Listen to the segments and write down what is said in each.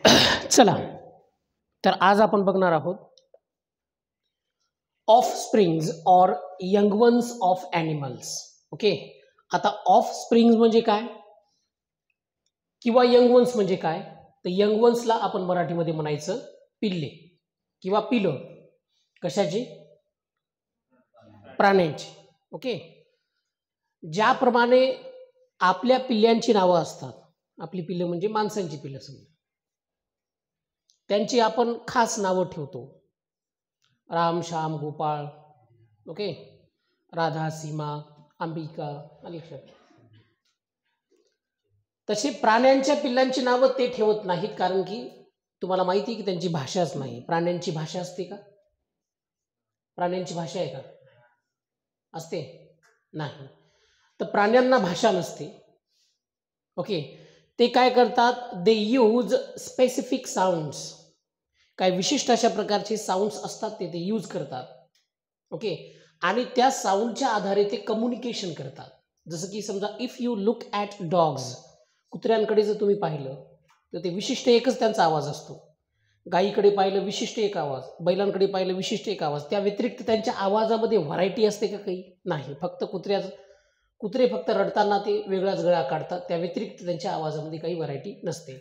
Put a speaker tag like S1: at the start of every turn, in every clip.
S1: चला तर आज आपण बघणार आहोत ऑफ स्प्रिंग्स और young ones of animals. Okay, आता ऑफ स्प्रिंग्स म्हणजे काय किंवा यंग वन्स म्हणजे काय, तर यंग वन्सला आपण मराठीमध्ये म्हणायचं पिल्ले किंवा पिलं. कशाची? प्राण्यांची. ओके, ज्याप्रमाणे आपल्या पिल्ल्यांची नावं असतात, आपली पिल्लं म्हणजे माणसांची पिल्लं समजा, त्यांची आपण खास नावं ठेवतो. राम, श्याम, गोपाळ, ओके, राधा, सीमा, अंबिका, अलिशा. तसे प्राण्यांच्या पिल्लांची नावं ते ठेवत नाहीत, कारण की तुम्हाला माहिती आहे की त्यांची भाषाच नाही. प्राण्यांची भाषा असते का? प्राण्यांची भाषा आहे का? असते? नाही. तर प्राण्यांना भाषा नसते. ओके, ते काय करतात? दे यूज स्पेसिफिक साऊंड्स. काय विशिष्ट अशा प्रकारचे साऊंड्स असतात ते यूज करतात. ओके, आणि त्या साऊंडच्या आधारे ते कम्युनिकेशन करतात. जसं की समजा if you look at dogs, कुत्र्यांकडे जर तुम्ही पाहिलं तर ते विशिष्ट एकच त्यांचा आवाज असतो. गायीकडे पाहिलं विशिष्ट एक आवाज, बैलांकडे पाहिलं विशिष्ट एक आवाज. त्या व्यतिरिक्त त्यांच्या आवाजामध्ये व्हरायटी असते का? काही नाही. फक्त कुत्रे फक्त रडताना ते वेगळाच गळा काढतात, त्या व्यतिरिक्त त्यांच्या आवाजामध्ये काही व्हरायटी नसते.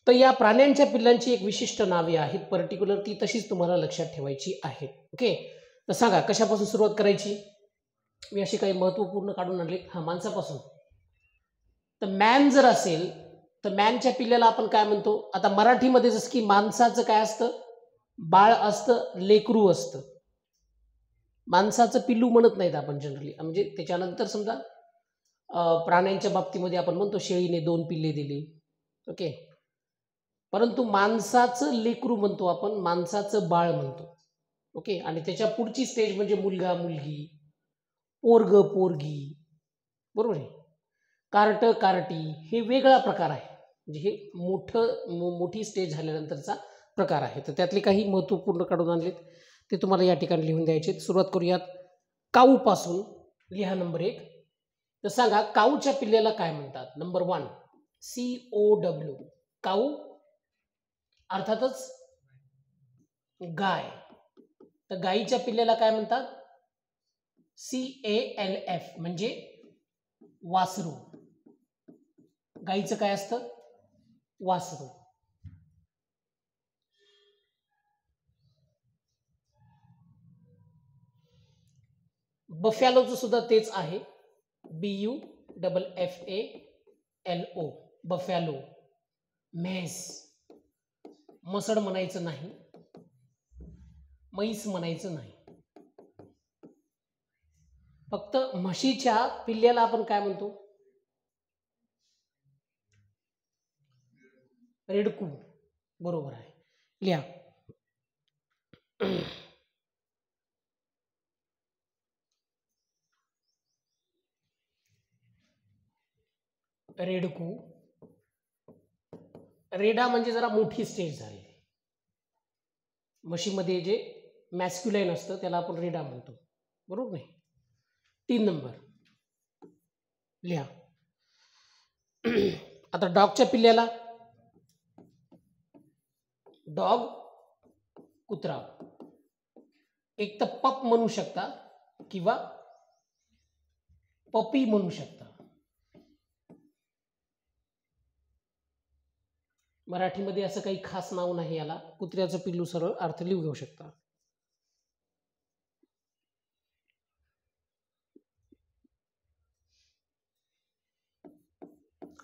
S1: तर या प्राण्यांच्या पिल्लांची एक विशिष्ट नावे आहेत, पर्टिक्युलर ती तशीच तुम्हाला लक्षात ठेवायची आहेत. ओके, तर सांगा कशापासून सुरुवात करायची? मी अशी काही महत्त्वपूर्ण काढून आणले. हा, माणसापासून. तर मॅन जर असेल तर मॅनच्या पिल्ल्याला आपण काय म्हणतो? आता मराठीमध्ये जसं की माणसाचं काय असतं? बाळ असतं, लेकरू असतं. माणसाचं पिल्लू म्हणत नाहीत आपण जनरली, म्हणजे त्याच्यानंतर समजा प्राण्यांच्या बाबतीमध्ये आपण म्हणतो शेळीने 2 पिल्ले दिली. ओके, परंतु माणसाचं लेकरू म्हणतो आपण, माणसाचं बाळ म्हणतो. ओके, आणि त्याच्या पुढची स्टेज म्हणजे मुलगा मुलगी, पोरग पोरगी, बरोबर आहे, कार्ट कार्टी, हे वेगळा प्रकार आहे. म्हणजे हे मोठी स्टेज झाल्यानंतरचा प्रकार आहे. तर त्यातले काही महत्त्वपूर्ण काढून आणलेत, ते तुम्हाला या ठिकाणी लिहून द्यायचे. सुरुवात करूयात काऊपासून. लिहा नंबर 1. तर सांगा काऊच्या पिल्ल्याला काय म्हणतात? Number 1, COW. काऊ अर्थातच गाय. तर गाईच्या पिल्ल्याला काय म्हणतात? CALF म्हणजे वासरू. गाईचं काय असतं? वासरू. बफॅलोचं सुद्धा तेच आहे, BUFFALO, बफॅलो. म्हैस, मसड म्हणायचं नाही, म्हैस म्हणायचं नाही. फक्त म्हशीच्या पिल्ल्याला आपण काय म्हणतो? रेडकू. बरोबर आहे. लिहा. रेडकू. रेडा म्हणजे जरा मोठी स्टेज झाली. म्हशीमध्ये जे मॅस्क्युलाइन असतं त्याला आपण रेडा म्हणतो, बरोबर नाही? 3 नंबर लिहा. आता डॉगच्या पिल्ल्याला, डॉग कुत्रा, एक तर पप म्हणू शकता किंवा पपी म्हणू शकता. मराठीमध्ये असं काही खास नाव नाही याला. कुत्र्याचं पिल्लू सरळ अर्थ लिहू घेऊ शकता.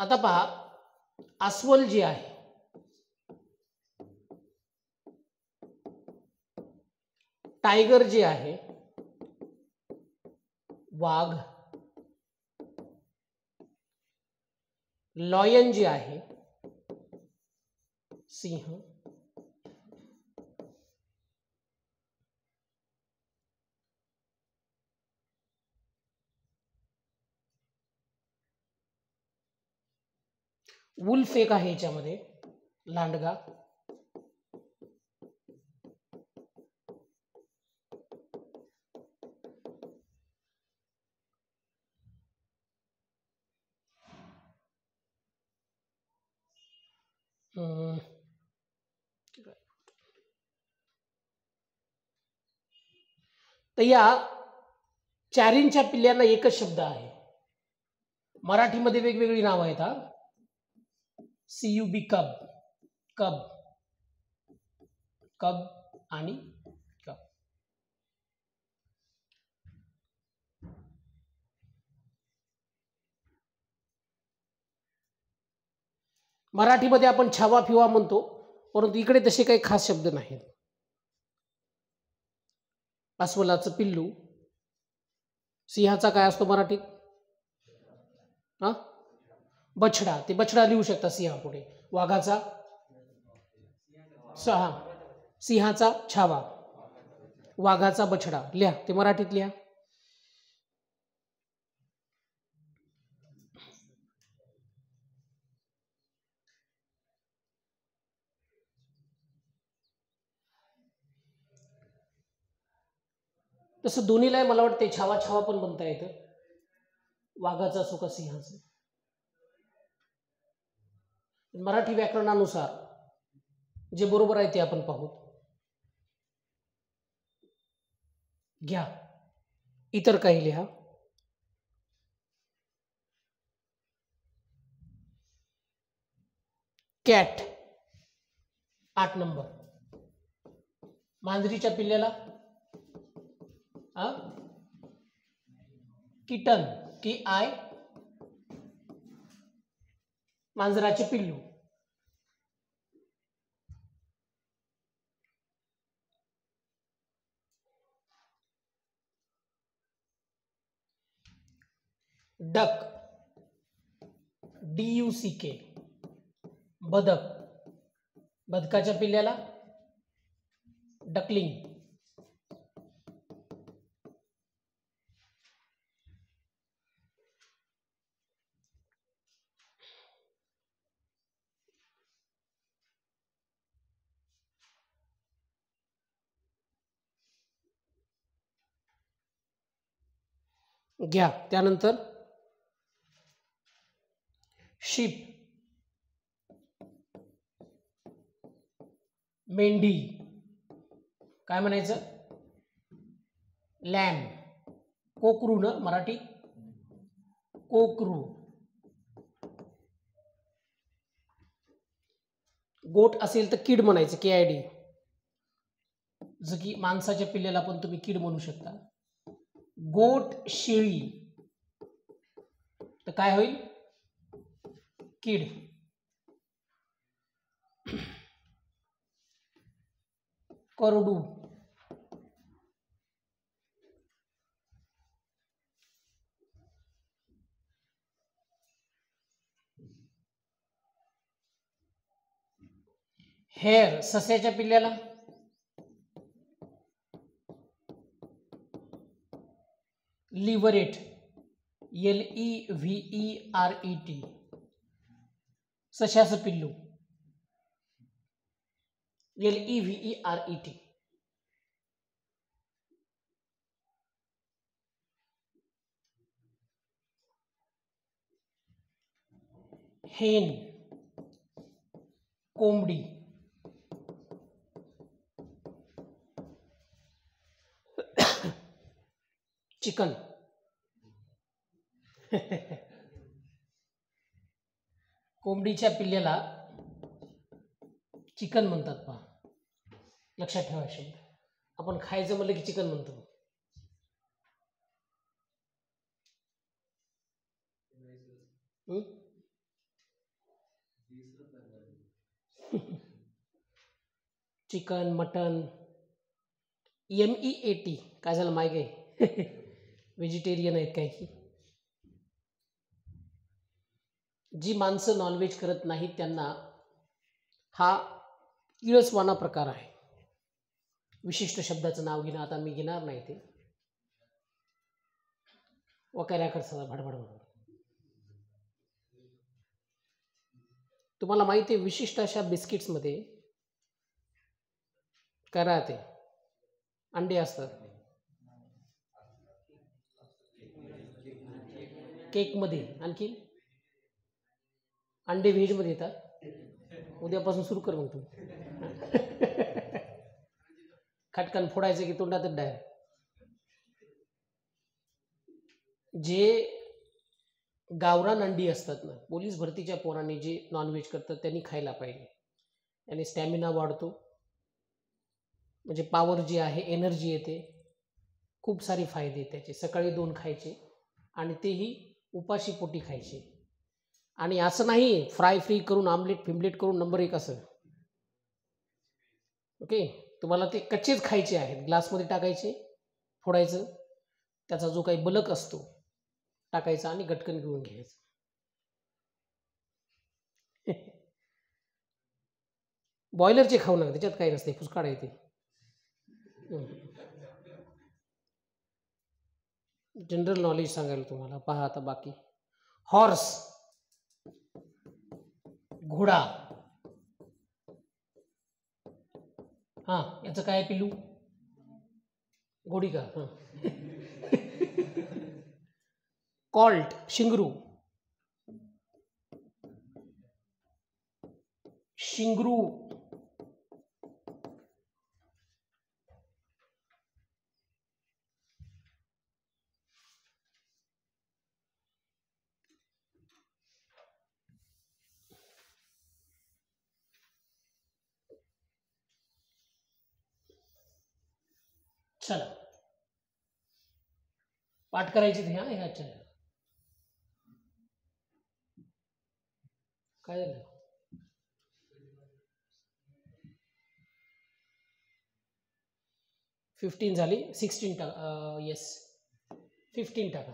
S1: आता पहा, अस्वल जे आहे, टायगर जे आहे, वाघ, लॉयन जे आहे, सिंह, वुल्फ एक आहे याच्यामध्ये, लांडगा, तर या चारींच्या पिल्ल्यांना एकच शब्द आहे. मराठीमध्ये वेगवेगळी नावं आहेत. हा CUB कब, कब, कब आणि कब. मराठीमध्ये आपण छावा फिवा म्हणतो, परंतु इकडे तसे काही खास शब्द नाहीत. अस्वलाचं पिल्लू, सिंहाचा काय असतो मराठीत? हा बछडा. ते बछडा लिहू शकता सिंहापुढे. वाघाचा सिंहाचा छावा, वाघाचा बछडा. लिहा ते मराठीत लिहा. तसं दोन्हीला मला वाटते छावा छावा पण बनता येतं, वाघाचा असो का सिंहाचं. मराठी व्याकरणानुसार जे बरोबर आहे ते आपण पाहू. घ्या इतर काही लिहा. Cat 8 number. मांजरीच्या पिल्ल्याला किटन, KI, मांजराचे पिल्लू. डक, DUCK, बदक. बदकाच्या पिल्ल्याला डकलिंग. घ्या त्यानंतर शीप, मेंढी. काय म्हणायचं? लॅम. कोकरू ना मराठी, कोकरू. गोट असेल तर कीड म्हणायचं, KID. जसं की माणसाच्या पिल्ल्याला पण तुम्ही कीड म्हणू शकता. गोट, शेळी तर काय होईल? कीड. करडू. हेर, सस्याच्या पिल्ल्याला लिव्हरेट, LEVERET. सशाचं पिल्लू LEVERET. हेन, कोंबडी. चिकन. कोंबडीच्या पिल्ल्याला चिकन म्हणतात. पहा, लक्षात ठेवा शब्द. आपण खायचं म्हणलं की चिकन म्हणतो. Chicken, mutton. MEAT. काय झालं माहिती आहे? व्हेजिटेरियन आहेत काय की. जी माणसं नॉनव्हेज करत नाहीत त्यांना हा किळसवाना प्रकार आहे. विशिष्ट शब्दाचं नाव घेणं आता मी घेणार नाही. ते वकाऱ्या करसा भडभड. तुम्हाला माहिती आहे विशिष्ट अशा बिस्किट्समध्ये काय राहते? अंडे असतात. केकमध्ये आणखी अंडे व्हेजमध्ये येतात. उद्यापासून सुरू कर मग तू. खटकन फोडायचं की तोंडातच डायरेक्ट. जे गावरान अंडी असतात ना, पोलीस भरतीच्या पोरांनी जे नॉनव्हेज करतात त्यांनी खायला पाहिजे. आणि स्टॅमिना वाढतो, म्हणजे पॉवर जी आहे, एनर्जी येते, खूप सारे फायदे त्याचे. सकाळी 2 खायचे आणि तेही उपाशीपोटी खायचे. आणि असं नाही फ्राय फ्री करून आमलेट फिमलेट करून नंबर 1 असं. ओके, तुम्हाला ते कच्चेच खायचे आहेत. ग्लासमध्ये टाकायचे, फोडायचं, त्याचा जो काही बलक असतो टाकायचा आणि गटकन घेऊन घ्यायचं. बॉयलरचे खाऊ नका, त्याच्यात काही नसते, फुसकाड येते. जनरल नॉलेज सांगायला तुम्हाला. पहा आता बाकी. हॉर्स, घोडा. हा, याचं काय पिल्लू? घोडी का? हा. कॉल्ट, शिंगरू. शिंगरू. चला, पाठ करायची ह्या ह्याच्या. काय झालं? फिफ्टीन झाली, 16 टाका. येस, 15 टाका.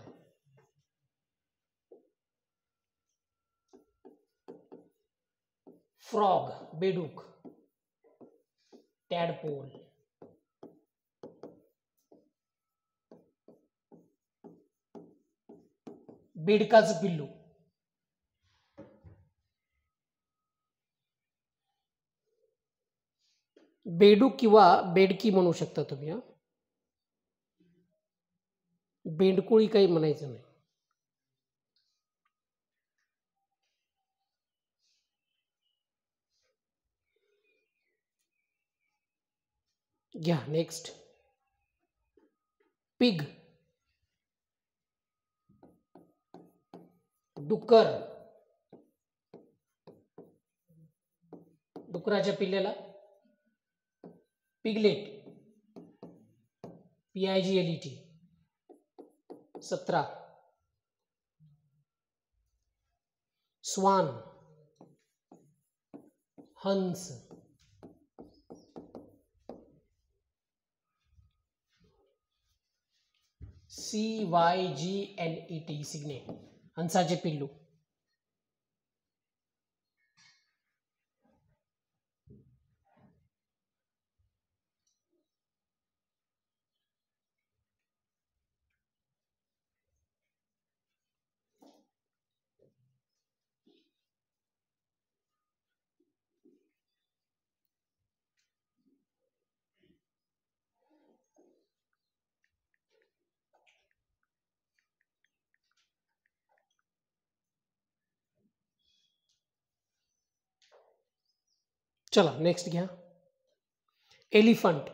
S1: फ्रॉग, बेडूक. टॅडपोल. बेडकाचं पिल्लू. बेडूक किंवा बेडकी म्हणू शकता तुम्ही. हा, बेंडकुळी काही म्हणायचं नाही. घ्या नेक्स्ट. पिग, डुक्कर. डुकराच्या पिल्ल्याला पिगलेट, PIGLET. 17. स्वान, हंस. CYGNET, cygnet. हंसाचे पिल्लू. चला नेक्स्ट घ्या. Elephant,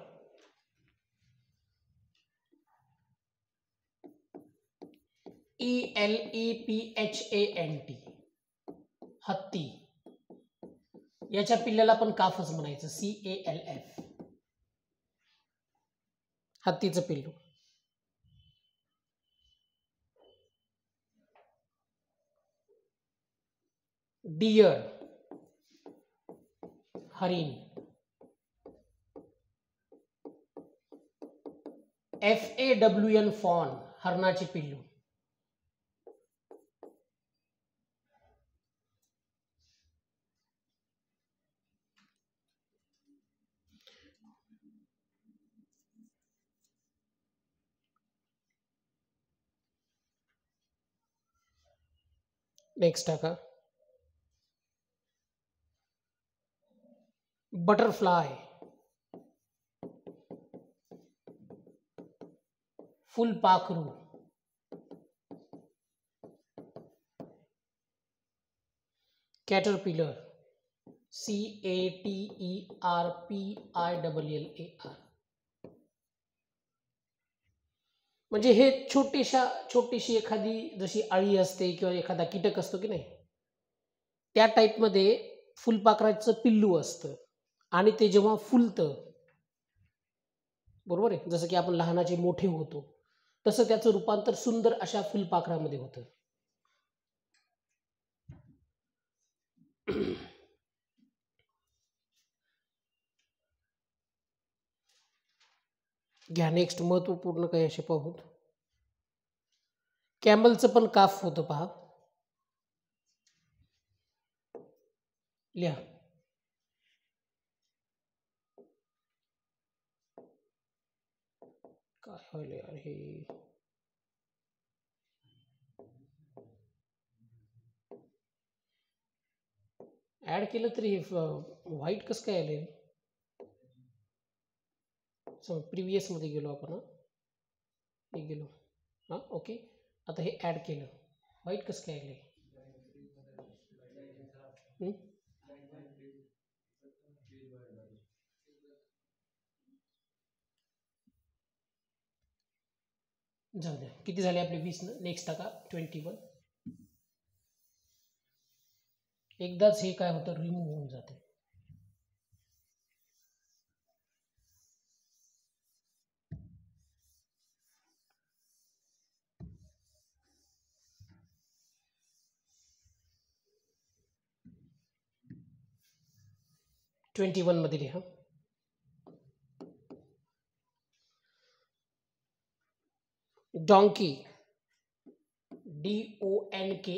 S1: ELEPHANT. हत्ती. याच्या पिल्ल्याला पण काफच म्हणायचं, CALF. हत्तीचं पिल्लू. डियर, हरिण. FAWN, फॉन. हरणाचे पिल्लू. नेक्स्ट टाका. बटरफ्लाय, फुलपाखरू. Caterpillar, CATERPILLAR. म्हणजे हे छोटीशी एखादी जशी अळी असते किंवा एखादा कीटक असतो की नाही, त्या टाईपमध्ये फुलपाखराचं पिल्लू असतं आणि ते जेव्हा फुलतं, बरोबर आहे, जसं की आपण लहानाचे मोठे होतो तसं त्याचं रूपांतर सुंदर अशा फुलपाखरामध्ये होतं. घ्या नेक्स्ट महत्वपूर्ण काही असे पाहूत. कॅमलचं पण काफ होतं पहा, लिहा. काय व्हायला यार हे, ऍड केलं तरी व्हाईट कसं काय आले. प्रिव्हियस मध्ये गेलो आपण, हे गेलो, हां ओके. आता हे ऍड केलं, व्हाईट कसं काय आले. जाऊ द्या, किती झाले आपले 20 ना. नेक्स्ट टाका 21. एकदाच हे काय होतं, रिमूव्ह होऊन जाते. (21) मध्ये लिहा. डॉंकी, DONKEY,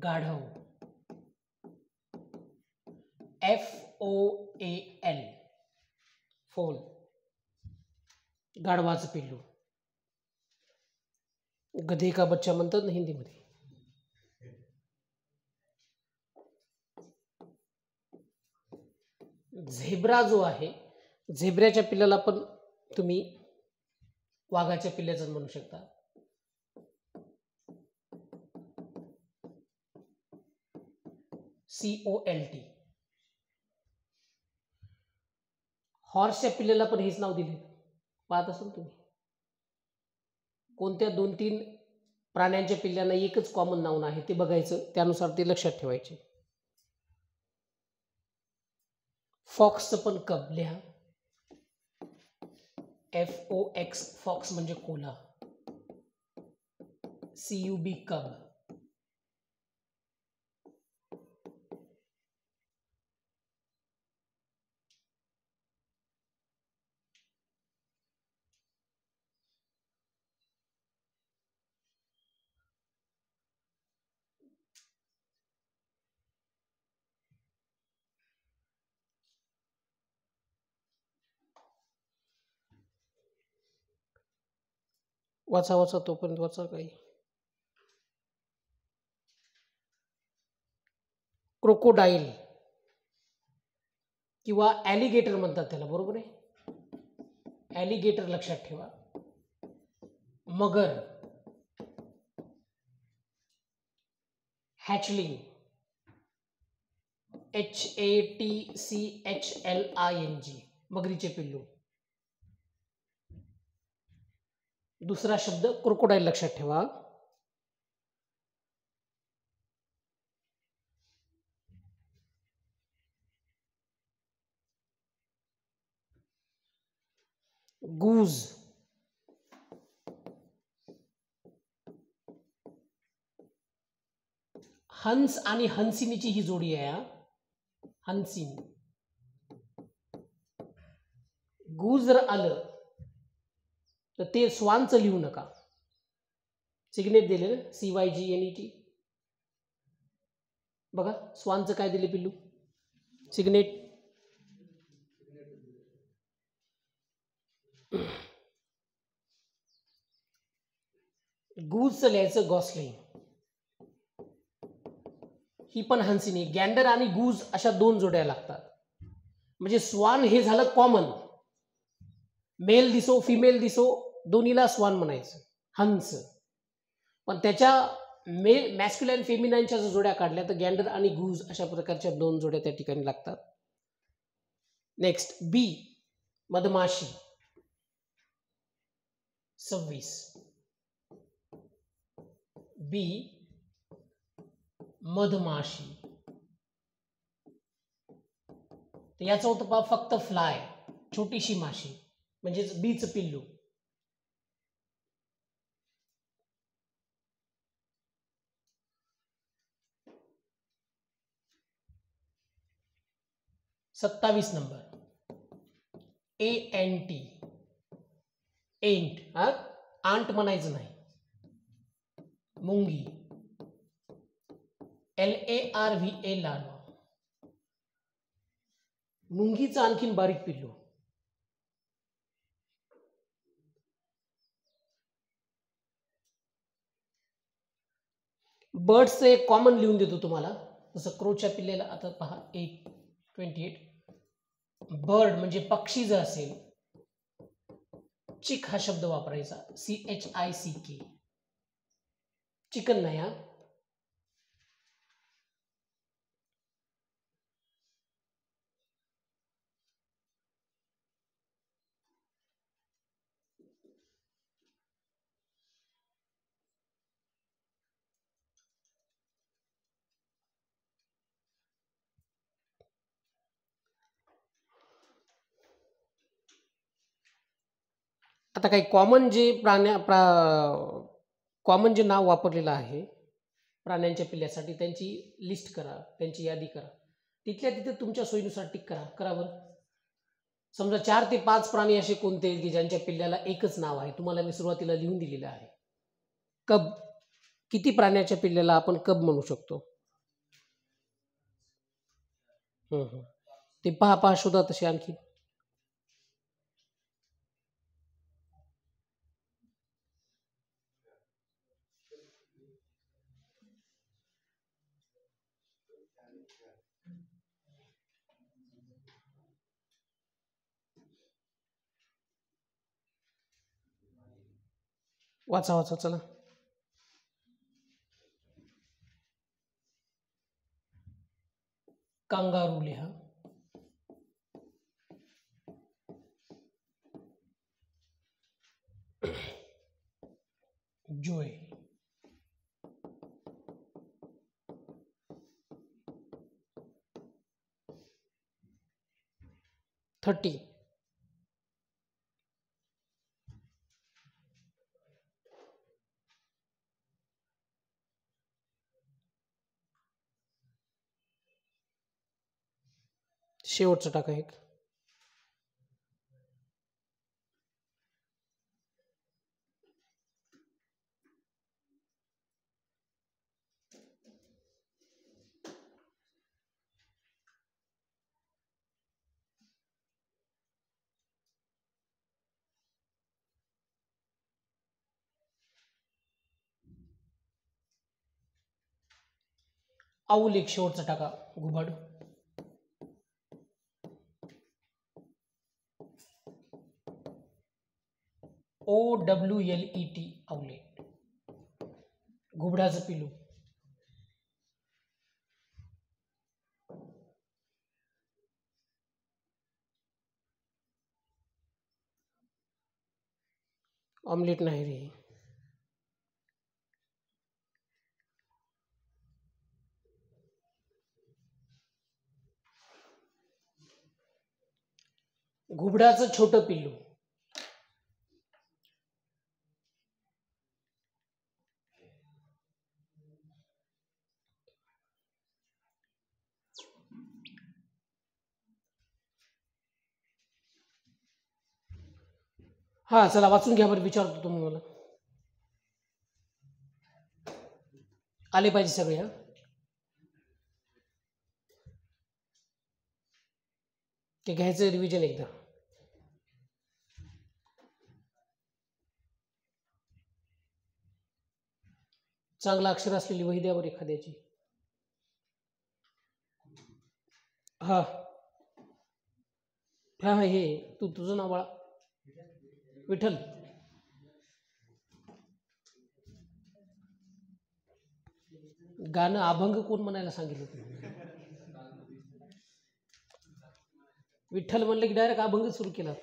S1: गाढव, FOAL, फोल, गाढवाचं पिल्लू. गधे का बच्चा म्हणतात ना हिंदीमध्ये. झेब्रा जो आहे, झेब्राच्या पिल्लाला पण तुम्ही वाघाच्या पिल्ल्याचं म्हणू शकता. COLT. हॉर्सच्या पिल्ल्याला पण हेच नाव दिले, पाहत असाल तुम्ही. कोणत्या 2-3 प्राण्यांच्या पिल्ल्यांना एकच कॉमन नाव आहे ते बघायचं, त्यानुसार ते लक्षात ठेवायचे. फॉक्सचं पण कब लिहा, FOX, फॉक्स म्हणजे कोल्हा, CUB कब. वाचा तोपर्यंत वाचा काही. क्रोकोडाईल किंवा ॲलिगेटर म्हणतात त्याला, बरोबर आहे, ॲलिगेटर लक्षात ठेवा. मगर, हॅचलिंग, HATCHLING, मगरीचे पिल्लू. दुसरा शब्द क्रोकोडाईल लक्षात ठेवा. गूज, हंस आणि हंसिनीची ही जोडी आहे. हंसिन, गूज जर आलं तर ते स्वानचं लिहू नका. सिग्नेट दिले ना, CYGNET. बघा स्वानचं काय दिले पिल्लू, सिग्नेट. गूजचं लिहायचं गॉसलिंग. ही पण हंसिनी. गॅंडर आणि गूज अशा 2 जोड्या लागतात. म्हणजे स्वान हे झालं कॉमन, मेल दिसो फिमेल दिसो दोन्हीला स्वान म्हणायचं, हंस. पण त्याच्या मॅस्क्युलाइन फेमिनाइनच्या जर जोड्या काढल्या तर गॅंडर आणि गूज अशा प्रकारच्या 2 जोड्या त्या ठिकाणी लागतात. नेक्स्ट बी, मधमाशी. 26. बी मधमाशी. तर याचं होतं पहा फक्त फ्लाय, छोटीशी माशी, म्हणजेच बीच पिल्लू. सत्तावीस नंबर ANT. एंट. आंट म्हणायचं नाही. मुंगी. LARVA larva. मुंगीचं आणखीन बारीक पिल्लू. बर्ड्सचं एक कॉमन लिहून देतो तुम्हाला, जसं क्रोच्या पिल्लेला. आता पहा 28. बर्ड म्हणजे पक्षी जर असेल, चिक हा शब्द वापरायचा, CHICK. चिकन नाही हा. आता काही कॉमन जे कॉमन जे नाव वापरलेलं आहे प्राण्यांच्या पिल्ल्यासाठी, त्यांची लिस्ट करा, त्यांची यादी करा. तिथल्या तिथे तुमच्या सोयीनुसार टिक करा. बरं. समजा 4 ते 5 प्राणी असे कोणते की ज्यांच्या पिल्ल्याला एकच नाव आहे. तुम्हाला मी सुरुवातीला लिहून दिलेलं आहे. कब. किती प्राण्याच्या पिल्ल्याला आपण कब म्हणू शकतो? ते पहा शोधा तसे आणखी. वाचा चला. कांगारू लिहा. जोय. थर्टी. शेवटचं टाका एक. आऊल एक शेवटचा टाका. घुबड. OWLET owlet. घुबडाचं पिलू. ऑमलेट नाही रे. घुबडाचं छोटं पिल्लू. हा चला वाचून घ्या बरं. विचारतो तुम्हाला. आले पाहिजे सगळे. ते घ्यायचं रिव्हिजन एकदा. चांगला अक्षर असलेली वही द्यावर एखाद्याची. हा हा हे तुझं नाव बाळा. विठ्ठल. गाणं अभंग कोण म्हणायला सांगितलं तुम्ही? विठ्ठल म्हणलं की डायरेक्ट अभंग सुरू केला.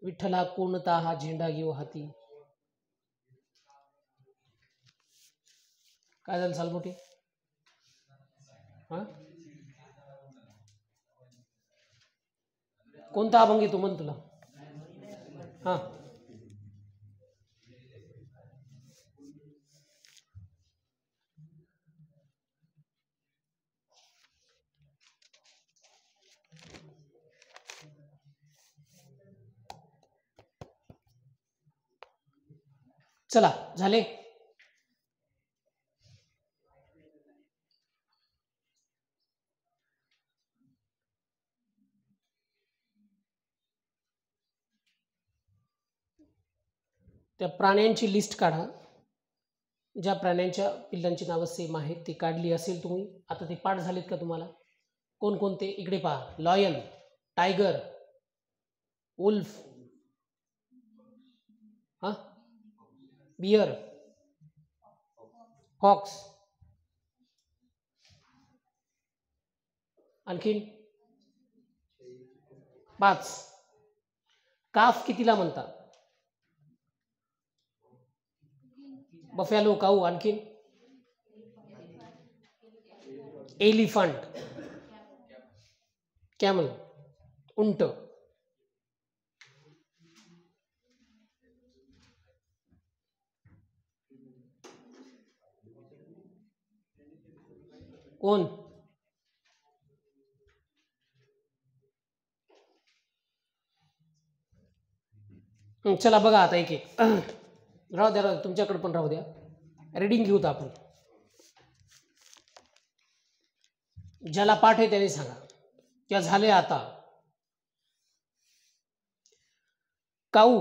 S1: विठ्ठला कोणता हा झेंडा घेऊ हाती. काय झालं सालमोठी? हा, कोणता अभंग येतो म्हण तुला? हा, चला झाले. त्या प्राण्यांची लिस्ट काढा. ज्या प्राण्यांच्या पिल्लांची नावं सेम आहेत ती काढली असेल तुम्ही. आता ते पाठ झालेत का तुम्हाला? कोणकोणते? इकडे पहा. लॉयन, टायगर, वुल्फ, हा, बियर, फॉक्स, आणखीन 5. काफ कितीला म्हणतात? बफॅलो, काऊ, आणखीन एलिफंट, कॅमल, उंट, कोण? चला बघा आता एक एक. राहू द्या, तुमच्याकडे पण राहू द्या. रीडिंग घेऊत आपण. ज्याला पाठ आहे त्याने सांगा. त्या झाले आता. काऊ,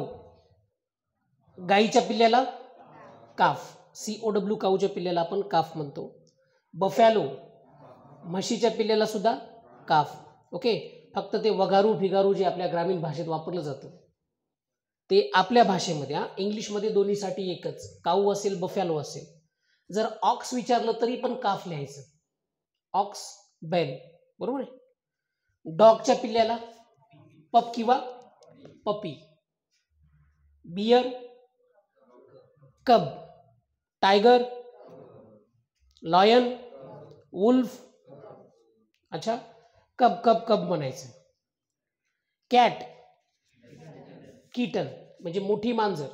S1: गाईच्या पिल्ल्याला काफ, COW, काऊच्या पिल्ल्याला आपण काफ म्हणतो. बफॅलो, म्हशीच्या पिल्ल्याला सुद्धा काफ. ओके. फक्त ते वगारू फिगारू जे आपल्या ग्रामीण भाषेत वापरलं जातं ते आपल्या भाषेमध्ये, इंग्लिशमध्ये दोन्हीसाठी एकच. काऊ असेल, बफॅलो असेल. जर ऑक्स विचारलं तरी पण काफ लिहायचं. ऑक्स, बेल, बरोबर आहे. डॉगच्या पिल्ल्याला पप किंवा puppy. Bear, cub. Tiger, lion, wolf. अच्छा, कब कब कब म्हणायचं. कॅट, कीटन, म्हणजे मोठी मांजर.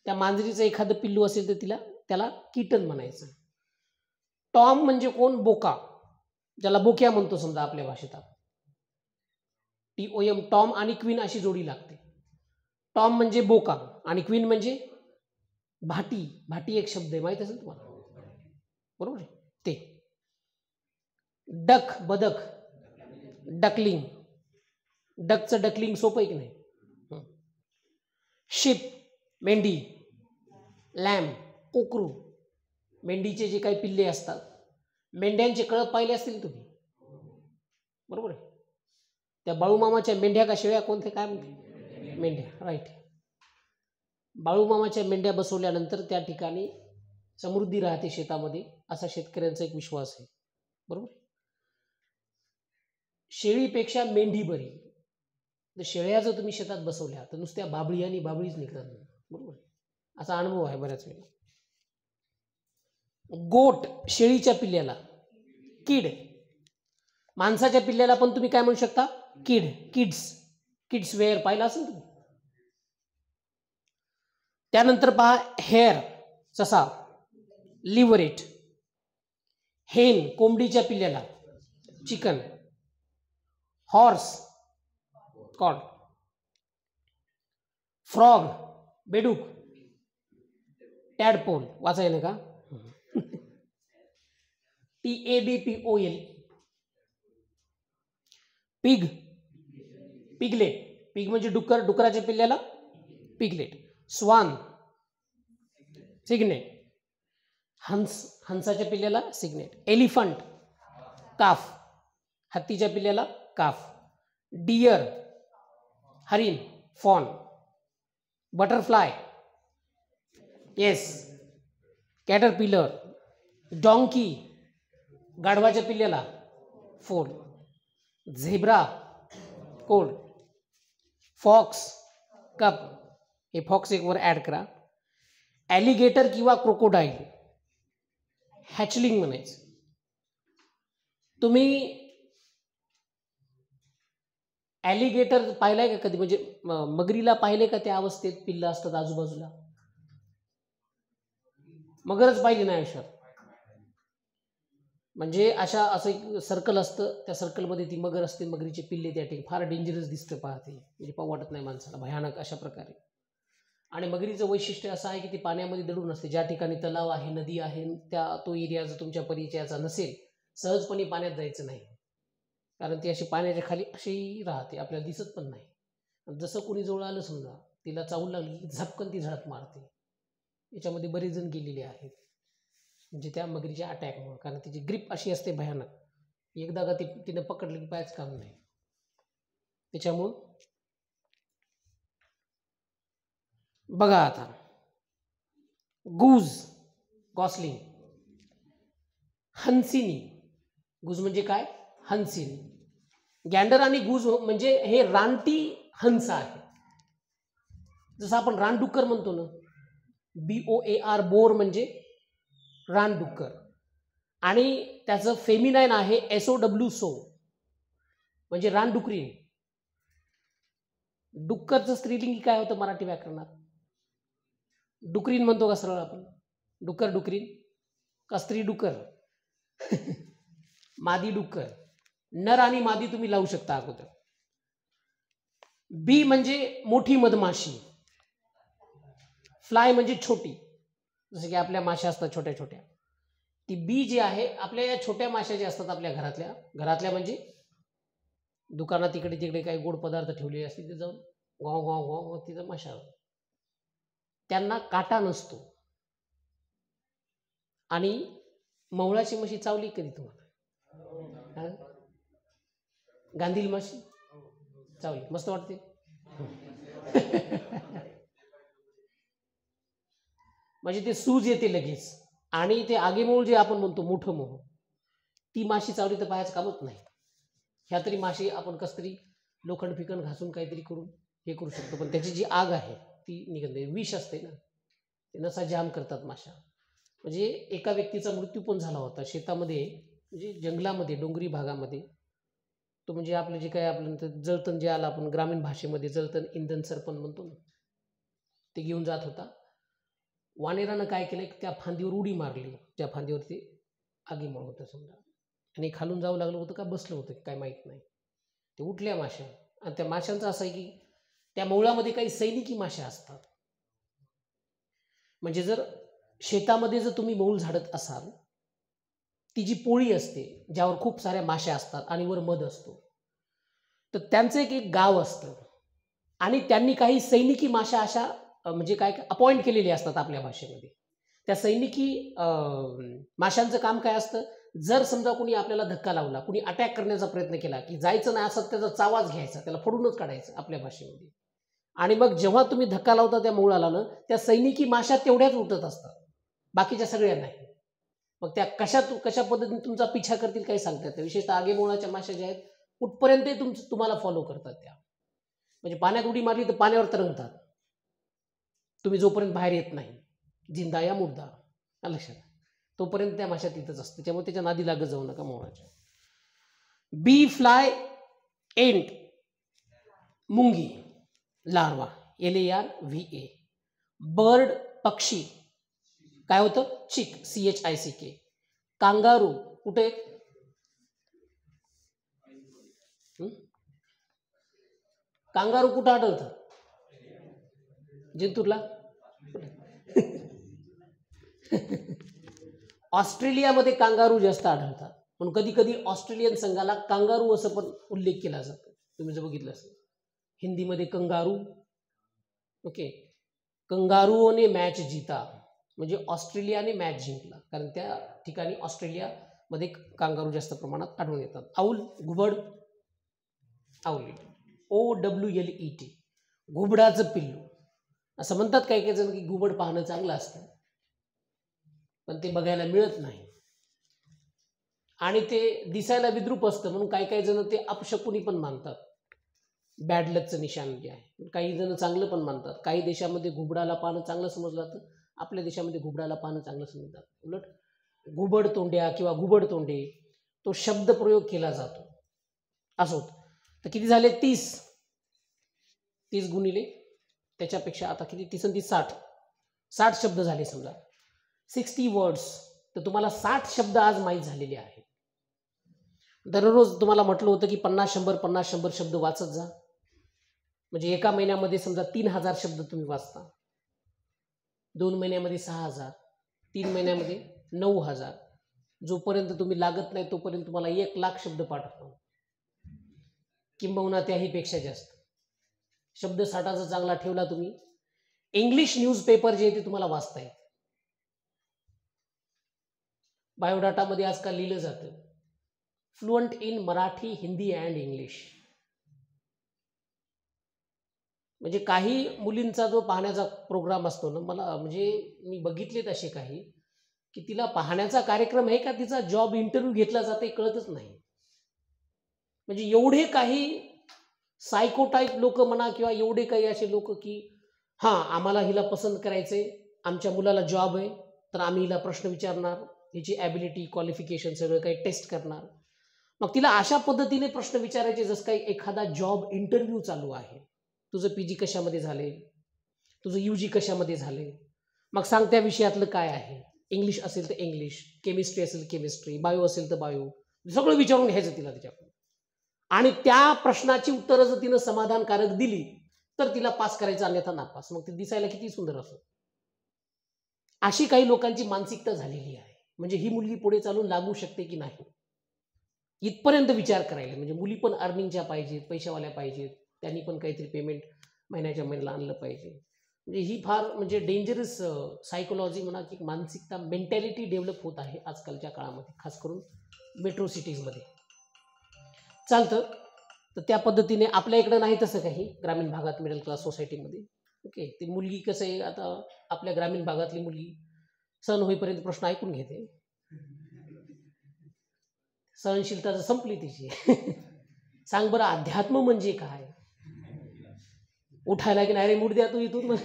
S1: त्या मांजरीचं एखादं पिल्लू असेल तर त्याला कीटन म्हणायचं. टॉम म्हणजे कोण? बोका, ज्याला बोक्या म्हणतो समजा आपल्या भाषेत. TOM, टॉम आणि क्वीन अशी जोडी लागते. टॉम म्हणजे बोका आणि क्वीन म्हणजे भाटी. भाटी एक शब्द आहे, माहित असेल तुम्हाला, बरोबर आहे ते. डक, बदक, डकलिंग. डकचं डकलिंग सोपं आहे की नाही? शिप, मेंढी. लॅम्ब, कोकरू. मेंढीचे जे काही पिल्ले असतात, मेंढ्यांचे कळप पाहिले असतील तुम्ही, बरोबर आहे. त्या बाळूमामाच्या मेंढ्या का शेळ्या, कोणत्या, काय म्हणते? मेंढ्या, राईट. बाळूमामाच्या मेंढ्या बसवल्यानंतर त्या ठिकाणी समृद्धी राहते शेतामध्ये, असा शेतकऱ्यांचा एक विश्वास आहे, बरोबर. शेळीपेक्षा मेंढी बरी. तर शेळ्या जर तुम्ही शेतात बसवल्या तर नुसत्या बाबळी आणि बाबळीच निघतात, बरोबर. असा अनुभव आहे बऱ्याच वेळेला. गोट, शेळीच्या पिल्ल्याला किड. माणसाच्या पिल्ल्याला पण तुम्ही काय म्हणू शकता? किड, किड्स. किड्स वेअर पाहिला असेल तुम्ही. त्यानंतर पहा, हेअर, ससा, लिव्हरेट. हेन, कोंबडीच्या पिल्ल्याला चिकन. Horse, colt. फ्रॉग, बेडूक. टॅडपोल, वाचायला का? TADPOL. Pig, piglet. पिग म्हणजे डुक्कर, डुकराच्या पिल्ल्याला पिगलेट. Swan, cygnet. हंस, हंसाच्या पिल्ल्याला सिग्नेट. एलिफंट, काफ, हत्तीच्या पिल्ल्याला काफ. डियर, हरिण, fawn. Butterfly, yes, caterpillar. Donkey, गाढवाच्या पिल्ल्याला foal. Zebra, colt. Fox, cub, हे फॉक्स एक वर ऍड करा. ॲलिगेटर किंवा क्रोकोडाईल, हॅचलिंग म्हणायचं. तुम्ही ॲलिगेटर पाहिलाय का कधी? म्हणजे मगरीला पाहिले का त्या अवस्थेत पिल्लं असतात आजूबाजूला? मगरच पाहिली नाही आयुष्यात. म्हणजे असं एक सर्कल असतं, त्या सर्कलमध्ये ती मगर असते, मगरीचे पिल्ले त्या ठिकाणी. फार डेंजरस दिसतं पाहते, म्हणजे पाहू वाटत नाही माणसाला, भयानक अशा प्रकारे. आणि मगरीचं वैशिष्ट्य असं आहे की ती पाण्यामध्ये दडून असते. ज्या ठिकाणी तलाव आहे, नदी आहे, तो एरिया जर तुमच्या परिचयाचा नसेल, सहजपणे पाण्यात जायचं नाही, कारण ती अशी पाण्याच्या खाली अशी राहते, आपल्याला दिसत पण नाही. जसं कोणी जवळ आलं समजा, तिला चावून लागली की झपकन ती झडप मारते. याच्यामध्ये बरेच जण गेलेले आहेत, म्हणजे त्या मगरीच्या अटॅकमुळे, कारण तिची ग्रिप अशी असते भयानक. एकदा का तिने पकडलं की पायच काम नाही. त्याच्यामुळं बघा आता, गुज, गॉसलिंग, हंसिनी. गुज म्हणजे काय? हंसिनी. गॅंडर आणि गुज म्हणजे हे रानटी हंस आहे. जसं आपण रानडुक्कर म्हणतो ना, BOAR, बोर म्हणजे रानडुक्कर, आणि त्याचं फेमिनाईन आहे SOW, सो म्हणजे रानडुकरी. डुक्करचं स्त्रीलिंगी काय होतं मराठी व्याकरणात? डुकरीन म्हणतो का सरळ आपण? डुक्कर, डुकरीन का स्त्री डुक्कर? मादी डुक्कर. नर आणि मादी तुम्ही लावू शकता अगोदर. बी म्हणजे मोठी मधमाशी, फ्लाय म्हणजे छोटी, जसं की आपल्या माशा असतात छोट्या छोट्या. ती बी जी आहे, आपल्या या छोट्या माशा ज्या असतात आपल्या घरातल्या म्हणजे दुकानात इकडे तिकडे काही गोड पदार्थ ठेवलेले असतील, ते जाऊन गाव गाव गाव तिथं माशा, त्यांना काटा नसतो. आणि मवळाची म्हशी चावली कधी तुम्हाला? गांधील माशी चावली, मस्त वाटते. म्हणजे ते सूज येते लगेच. आणि ते आगेमोळ जे आपण म्हणतो, मोठं मोह, ती माशी चावली तर पायाच कामत नाही. ह्या तरी माशी आपण कस तरी लोखंड फिकण घासून काहीतरी करून हे करू शकतो, पण त्याची जी आग आहे ती निघत नाही. विष असते ना, ते नसा जाम करतात माशा. म्हणजे एका व्यक्तीचा मृत्यू पण झाला होता शेतामध्ये, म्हणजे जंगलामध्ये, डोंगरी भागामध्ये. तो म्हणजे आपलं जे काय आपलं जळतण जे आलं, आपण ग्रामीण भाषेमध्ये जळतण इंधन सरपण म्हणतो ना, ते घेऊन जात होता. वानेरानं काय केलं की त्या फांदीवर उडी मारली, त्या फांदीवरती आगीमुळे होतं समजा, आणि खालून जावं लागलं होतं का बसलं होतं काय माहीत नाही. ते उठल्या माशा. आणि त्या माशांचं असं आहे की त्या मौळामध्ये काही सैनिकी माशा असतात. म्हणजे जर शेतामध्ये जर तुम्ही मौळ झाडत असाल, ती जी पोळी असते ज्यावर खूप साऱ्या माशा असतात आणि वर मध असतो, तर त्यांचं एक गाव असतं, आणि त्यांनी काही सैनिकी माशा अशा म्हणजे काय अपॉइंट केलेली असतात आपल्या भाषेमध्ये. त्या सैनिकी माशांचं काम काय असतं, जर समजा कुणी आपल्याला धक्का लावला, कुणी अटॅक करण्याचा प्रयत्न केला की जायचं नाही, असं त्याचा चावाच घ्यायचा, त्याला फोडूनच काढायचं आपल्या भाषेमध्ये. आणि मग जेव्हा तुम्ही धक्का लावता त्या मौळाला ना, त्या सैनिकी माशा तेवढ्याच उठत असतात, बाकीच्या सगळ्या नाही. मग त्या कशा पद्धतीने तुमचा पिछा करतील काही सांगता येतं. विशेषतः आगेमोळाच्या माशा ज्या आहेत, कुठपर्यंत तुम्हाला फॉलो करतात त्या. म्हणजे पाण्यात उडी मारली तर पाण्यावर तरंगतात, तुम्ही जोपर्यंत बाहेर येत नाही, जिंदा या मुर्दा, लक्षात, तोपर्यंत त्या माशा तिथंच असते. त्यामुळे त्याच्या नादी लागत जाऊ नका मोळाच्या. बी फ्लाय एंट, मुंगी, लार्वा, LARVA. बर्ड, पक्षी, काय होतं? चिक, CHICK. कांगारू कुठे? कांगारू कुठं आढळतं? जिंतूरला. ऑस्ट्रेलियामध्ये कांगारू जास्त आढळतात, पण कधी कधी ऑस्ट्रेलियन संघाला कांगारू असं पण उल्लेख केला जातो. तुम्ही जर बघितलं असेल हिंदीमध्ये कंगारू. ओके, कंगारूने मॅच जीता, म्हणजे ऑस्ट्रेलियाने मॅच जिंकला, कारण त्या ठिकाणी ऑस्ट्रेलियामध्ये कांगारू जास्त प्रमाणात आढळून येतात. आऊल, घुबड, आऊलेट, OWLET, घुबडाचं पिल्लू. असं म्हणतात काही काही जण की घुबड पाहणं चांगलं असतं, पण ते बघायला मिळत नाही, आणि ते दिसायला विद्रूप असतं, म्हणून काही काही जण ते अपशकुनी पण मानतात. बॅड लकचं निशाण जे आहे. काही जण चांगलं पण मानतात. काही देशामध्ये घुबडाला पाहणं चांगलं समजलं जातं, आपल्या देशामध्ये घुबडाला पाहणं चांगलं समजलं जातं. उलट घुबड तोंड्या किंवा घुबड तोंडे तो शब्द प्रयोग केला जातो. असं होतं. तर किती झाले? 30 गुणिले त्याच्यापेक्षा आता किती? 30 आणि 30 60 शब्द झाले समजा, 60 वर्ड्स. तर तुम्हाला 60 शब्द आज माहीत झालेले आहेत. दररोज तुम्हाला म्हटलं होतं की 50-100 शब्द वाचत जा. म्हणजे एका महिन्यामध्ये समजा 3000 शब्द तुम्ही वाचता, 2 महिन्यामध्ये 6000, 3 महिन्यामध्ये 9000. जोपर्यंत तुम्ही लागत नाही तोपर्यंत तुम्हाला 1,00,000 शब्द पाठवतो, किंबहुना त्याही पेक्षा जास्त. शब्द साठाचा चांगला ठेवला तुम्ही. इंग्लिश न्यूजपेपर जे आहे ते तुम्हाला वाचता येते. बायोडाटामध्ये आजकाल लिहिलं जातं fluent in Marathi, Hindi and English. म्हणजे काही मुलींचा जो पाहण्याचा प्रोग्राम असतो ना, मला म्हणजे मी बघितलेत असे काही की तिला पाहण्याचा कार्यक्रम आहे का तिचा जॉब इंटरव्ह्यू घेतला जाते कळतच नाही. म्हणजे एवढे काही सायकोटाईप लोक म्हणा किंवा एवढे काही असे लोक की हां आम्हाला हिला पसंत करायचंय, आमच्या मुलाला जॉब आहे, तर आम्ही हिला प्रश्न विचारणार, हिची ॲबिलिटी क्वालिफिकेशन सगळं काही टेस्ट करणार. मग तिला अशा पद्धतीने प्रश्न विचारायचे जसं काही एखादा जॉब इंटरव्ह्यू चालू आहे. तुझं PG कशामध्ये झाले, तुझं UG कशामध्ये झाले, मग सांग त्या विषयातलं काय आहे. इंग्लिश असेल तर इंग्लिश, केमिस्ट्री असेल केमिस्ट्री, बायो असेल तर बायो, सगळं विचारून घ्यायचं तिला त्याच्याकडून. आणि त्या प्रश्नाची उत्तरं जर तिनं समाधानकारक दिली तर तिला पास करायचं, अन्यथा नापास. मग ती दिसायला किती सुंदर असो. अशी काही लोकांची मानसिकता झालेली आहे. म्हणजे ही मुलगी पुढे चालून लागू शकते की नाही इथपर्यंत विचार करायला. म्हणजे मुली पण अर्निंगच्या पाहिजेत, पैशावाल्या पाहिजेत, त्यांनी पण काहीतरी पेमेंट महिन्याच्या महिन्याला आणलं पाहिजे. म्हणजे ही फार म्हणजे डेंजरस सायकोलॉजी म्हणा की मानसिकता, मेंटॅलिटी डेव्हलप होत आहे आजकालच्या काळामध्ये, खास करून मेट्रो सिटीजमध्ये. चालतं. तर त्या पद्धतीने आपल्या इकडं नाही तसं काही, ग्रामीण भागात मिडल क्लास सोसायटीमध्ये. ओके. ती मुलगी कसं आहे, आता आपल्या ग्रामीण भागातली मुलगी सण होईपर्यंत प्रश्न ऐकून घेते, सहनशीलता जर संपली तिची सांग बरं अध्यात्म म्हणजे काय, उठायला की नाही रे मूड द्या तू इथून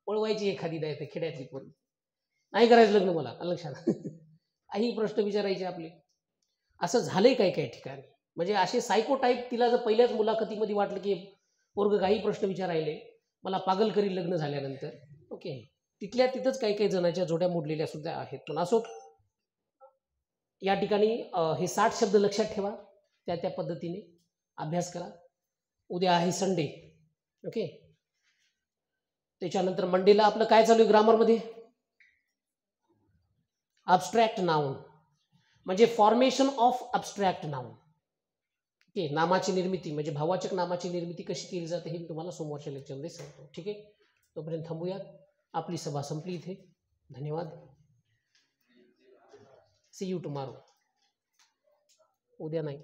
S1: पळवायची एखादी नाही तर खेड्यातली पण नाही करायचं लग्न मला लक्षात काही प्रश्न विचारायचे आपले. असं झालंय काही काही ठिकाणी. म्हणजे असे सायको टाईप तिला जर पहिल्याच मुलाखतीमध्ये वाटलं की पोरगं काही प्रश्न विचारायले, मला पागल करील लग्न झाल्यानंतर. ओके. तिथल्या तिथंच काही काही जणांच्या जोड्या मोडलेल्या सुद्धा आहेत. पण असो, या ठिकाणी हे 60 शब्द लक्षात ठेवा, त्या त्या पद्धतीने अभ्यास करा. उद्या आहे संडे. ओके. त्याच्यानंतर मंडेला आपलं काय चालू आहे ग्रामरमध्ये, अबस्ट्रॅक्ट नाउन म्हणजे formation of abstract noun. Okay. नामाची निर्मिती म्हणजे भाववाचक नामाची निर्मिती कशी केली जाते हे मी तुम्हाला सोमवारच्या लेक्चरमध्ये सांगतो. ठीक आहे. तोपर्यंत थांबूयात. आपली सभा संपली इथे. धन्यवाद. See you tomorrow. उद्या नाही.